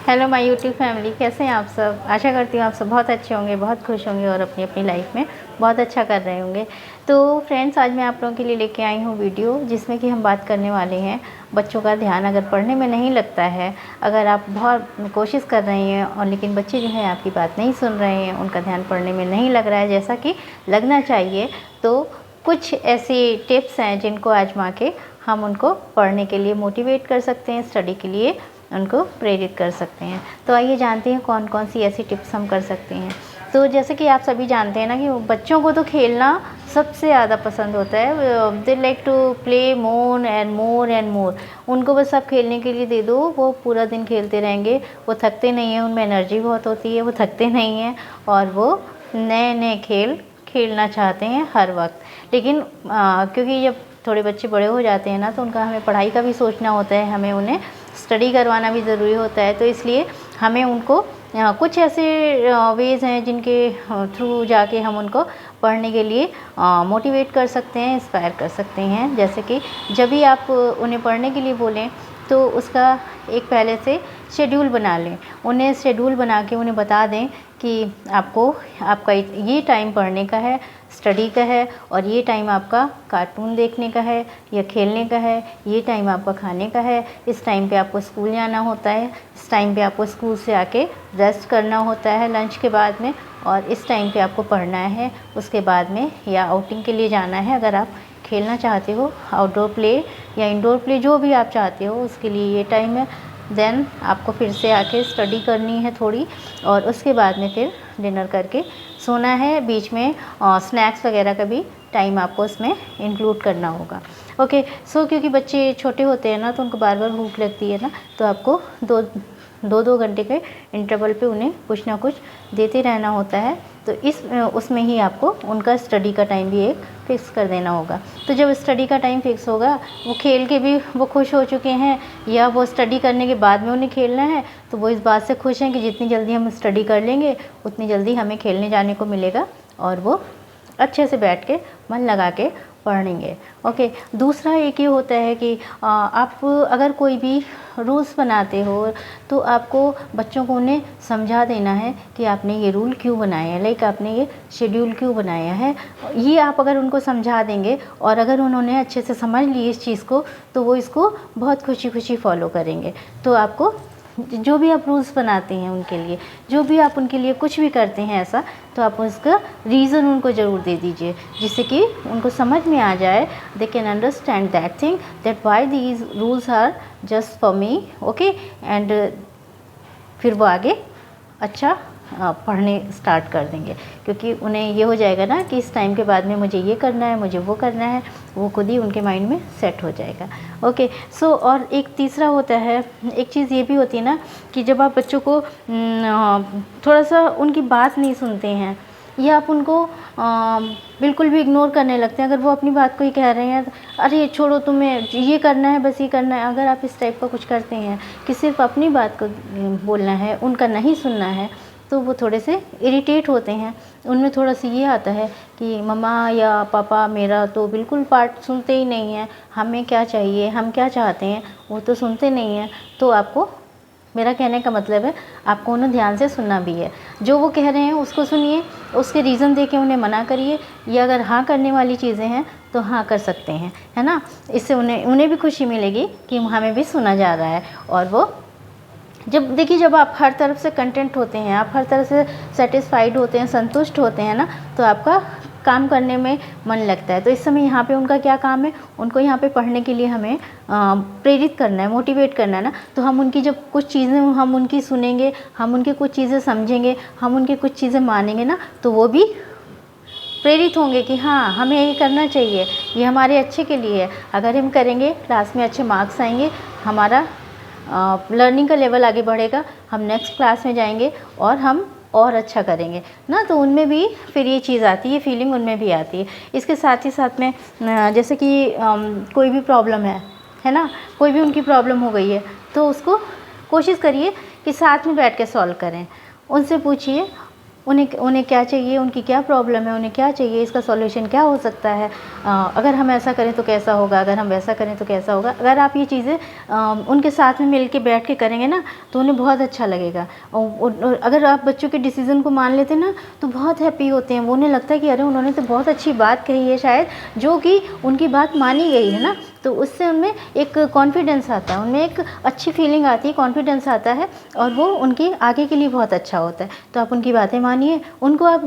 Hello my YouTube family, कैसे हैं आप सब। आशा करती हूँ आप सब बहुत अच्छे होंगे, बहुत खुश होंगे और अपनी अपनी लाइफ में बहुत अच्छा कर रहे होंगे। तो फ्रेंड्स, आज मैं आप लोगों के लिए लेके आई हूँ वीडियो, जिसमें कि हम बात करने वाले हैं बच्चों का ध्यान अगर पढ़ने में नहीं लगता है, अगर आप बहुत कोशिश कर रहे हैं और लेकिन बच्चे जो हैं आपकी बात नहीं सुन रहे हैं, उनका ध्यान पढ़ने में नहीं लग रहा है जैसा कि लगना चाहिए, तो कुछ ऐसी टिप्स हैं जिनको आजमा के हम उनको पढ़ने के लिए मोटिवेट कर सकते हैं, स्टडी के लिए उनको प्रेरित कर सकते हैं। तो आइए जानते हैं कौन कौन सी ऐसी टिप्स हम कर सकते हैं। तो जैसे कि आप सभी जानते हैं ना कि बच्चों को तो खेलना सबसे ज़्यादा पसंद होता है। They like to play more and more and more. उनको बस आप खेलने के लिए दे दो, वो पूरा दिन खेलते रहेंगे, वो थकते नहीं हैं, उनमें एनर्जी बहुत होती है, वो थकते नहीं हैं और वो नए नए खेल खेलना चाहते हैं हर वक्त। लेकिन क्योंकि जब थोड़े बच्चे बड़े हो जाते हैं ना, तो उनका हमें पढ़ाई का भी सोचना होता है, हमें उन्हें स्टडी करवाना भी ज़रूरी होता है। तो इसलिए हमें उनको कुछ ऐसे वेज़ हैं जिनके थ्रू जाके हम उनको पढ़ने के लिए मोटिवेट कर सकते हैं, इंस्पायर कर सकते हैं। जैसे कि जब भी आप उन्हें पढ़ने के लिए बोलें तो उसका एक पहले से शेड्यूल बना लें। उन्हें शेड्यूल बना के उन्हें बता दें कि आपका ये टाइम पढ़ने का है, स्टडी का है, और ये टाइम आपका कार्टून देखने का है या खेलने का है, ये टाइम आपका खाने का है, इस टाइम पे आपको स्कूल जाना होता है, इस टाइम पे आपको स्कूल से आके रेस्ट करना होता है लंच के बाद में, और इस टाइम पे आपको पढ़ना है, उसके बाद में या आउटिंग के लिए जाना है। अगर आप खेलना चाहते हो, आउटडोर प्ले या इंडोर प्ले जो भी आप चाहते हो, उसके लिए ये टाइम है। देन आपको फिर से आके स्टडी करनी है थोड़ी, और उसके बाद में फिर डिनर करके सोना है। बीच में स्नैक्स वगैरह का भी टाइम आपको उसमें इंक्लूड करना होगा। ओके, सो क्योंकि बच्चे छोटे होते हैं ना, तो उनको बार बार भूख लगती है ना, तो आपको दो घंटे के इंटरवल पे उन्हें कुछ ना कुछ देते रहना होता है। तो उसमें ही आपको उनका स्टडी का टाइम भी एक फ़िक्स कर देना होगा। तो जब स्टडी का टाइम फ़िक्स होगा, वो खेल के भी वो खुश हो चुके हैं, या वो स्टडी करने के बाद में उन्हें खेलना है, तो वो इस बात से खुश हैं कि जितनी जल्दी हम स्टडी कर लेंगे उतनी जल्दी हमें खेलने जाने को मिलेगा, और वो अच्छे से बैठ के मन लगा के पढ़ेंगे। ओके, दूसरा एक ये होता है कि आप अगर कोई भी रूल्स बनाते हो, तो आपको बच्चों को उन्हें समझा देना है कि आपने ये रूल क्यों बनाया है, लाइक आपने ये शेड्यूल क्यों बनाया है। ये आप अगर उनको समझा देंगे और अगर उन्होंने अच्छे से समझ ली इस चीज़ को, तो वो इसको बहुत खुशी खुशी फॉलो करेंगे। तो आपको जो भी आप रूल्स बनाते हैं उनके लिए, जो भी आप उनके लिए कुछ भी करते हैं ऐसा, तो आप उसका रीज़न उनको ज़रूर दे दीजिए, जिससे कि उनको समझ में आ जाए, they can understand that thing, that why these rules are just for me. Okay, and फिर वो आगे अच्छा पढ़ने स्टार्ट कर देंगे, क्योंकि उन्हें ये हो जाएगा ना कि इस टाइम के बाद में मुझे ये करना है, मुझे वो करना है, वो खुद ही उनके माइंड में सेट हो जाएगा। ओके, सो और एक तीसरा होता है, एक चीज़ ये भी होती है ना कि जब आप बच्चों को थोड़ा सा उनकी बात नहीं सुनते हैं, या आप उनको बिल्कुल भी इग्नोर करने लगते हैं, अगर वो अपनी बात को ही कह रहे हैं, अरे छोड़ो तुम्हें ये करना है, बस ये करना है, अगर आप इस टाइप का कुछ करते हैं कि सिर्फ अपनी बात को बोलना है, उनका नहीं सुनना है, तो वो थोड़े से इरिटेट होते हैं। उनमें थोड़ा सा ये आता है कि मम्मा या पापा मेरा तो बिल्कुल पार्ट सुनते ही नहीं हैं, हमें क्या चाहिए, हम क्या चाहते हैं वो तो सुनते नहीं हैं। तो आपको, मेरा कहने का मतलब है, आपको उन्हें ध्यान से सुनना भी है। जो वो कह रहे हैं उसको सुनिए, उसके रीज़न दे के उन्हें मना करिए, या अगर हाँ करने वाली चीज़ें हैं तो हाँ कर सकते हैं, है ना। इससे उन्हें भी खुशी मिलेगी कि हमें भी सुना जा रहा है। और वो जब आप हर तरफ से कंटेंट होते हैं, आप हर तरफ से सेटिस्फाइड होते हैं, संतुष्ट होते हैं ना, तो आपका काम करने में मन लगता है। तो इस समय यहाँ पे उनका क्या काम है, उनको यहाँ पे पढ़ने के लिए हमें प्रेरित करना है, मोटिवेट करना है ना। तो हम उनकी जब कुछ चीज़ें हम उनकी सुनेंगे, हम उनकी कुछ चीज़ें समझेंगे, हम उनकी कुछ चीज़ें मानेंगे ना, तो वो भी प्रेरित होंगे कि हाँ हमें ये करना चाहिए, ये हमारे अच्छे के लिए है। अगर हम करेंगे, क्लास में अच्छे मार्क्स आएंगे, हमारा लर्निंग का लेवल आगे बढ़ेगा, हम नेक्स्ट क्लास में जाएंगे और हम और अच्छा करेंगे ना। तो उनमें भी फिर ये चीज़ आती है, फीलिंग उनमें भी आती है। इसके साथ ही साथ में जैसे कि कोई भी प्रॉब्लम है ना, कोई भी उनकी प्रॉब्लम हो गई है, तो उसको कोशिश करिए कि साथ में बैठ के सॉल्व करें। उनसे पूछिए उन्हें उन्हें क्या चाहिए, उनकी क्या प्रॉब्लम है, उन्हें क्या चाहिए, इसका सॉल्यूशन क्या हो सकता है, अगर हम ऐसा करें तो कैसा होगा, अगर हम वैसा करें तो कैसा होगा। अगर आप ये चीज़ें उनके साथ में मिल के बैठ के करेंगे ना तो उन्हें बहुत अच्छा लगेगा। और अगर आप बच्चों के डिसीज़न को मान लेते हैं ना तो बहुत हैप्पी होते हैं वो। उन्हें लगता है कि अरे उन्होंने तो बहुत अच्छी बात कही है शायद, जो कि उनकी बात मानी गई है ना, तो उससे उनमें एक कॉन्फिडेंस आता है, उनमें एक अच्छी फीलिंग आती है, कॉन्फिडेंस आता है और वो उनके आगे के लिए बहुत अच्छा होता है। तो आप उनकी बातें मानिए, उनको आप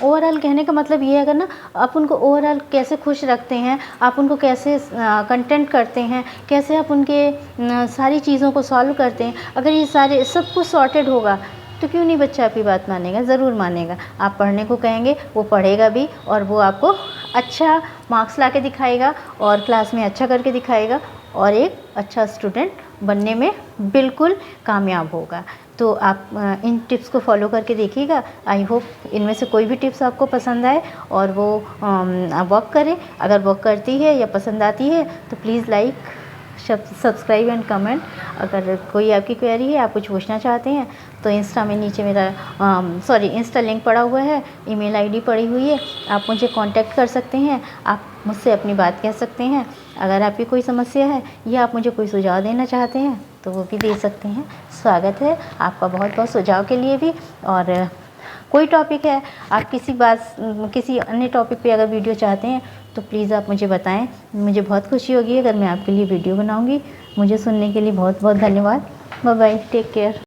ओवरऑल कहने का मतलब ये है, अगर ना आप उनको ओवरऑल कैसे खुश रखते हैं, आप उनको कैसे कंटेंट करते हैं, कैसे आप उनके सारी चीज़ों को सॉल्व करते हैं, अगर ये सारे सब कुछ सॉर्टेड होगा तो क्यों नहीं बच्चा आपकी बात मानेगा, ज़रूर मानेगा। आप पढ़ने को कहेंगे वो पढ़ेगा भी और वो आपको अच्छा मार्क्स ला के दिखाएगा और क्लास में अच्छा करके दिखाएगा और एक अच्छा स्टूडेंट बनने में बिल्कुल कामयाब होगा। तो आप इन टिप्स को फॉलो करके देखिएगा। आई होप इनमें से कोई भी टिप्स आपको पसंद आए और वो वर्क करे। अगर वर्क करती है या पसंद आती है तो please like, subscribe and comment. अगर कोई आपकी क्वेरी है, आप कुछ पूछना चाहते हैं तो इंस्टा में नीचे मेरा इंस्टा लिंक पड़ा हुआ है, ईमेल आईडी पड़ी हुई है, आप मुझे कांटेक्ट कर सकते हैं, आप मुझसे अपनी बात कह सकते हैं। अगर आपकी कोई समस्या है या आप मुझे कोई सुझाव देना चाहते हैं तो वो भी दे सकते हैं। स्वागत है आपका बहुत बहुत सुझाव के लिए भी। और कोई टॉपिक है, आप किसी अन्य टॉपिक पे अगर वीडियो चाहते हैं तो प्लीज़ आप मुझे बताएं। मुझे बहुत खुशी होगी अगर मैं आपके लिए वीडियो बनाऊंगी। मुझे सुनने के लिए बहुत बहुत धन्यवाद। Bye bye, take care.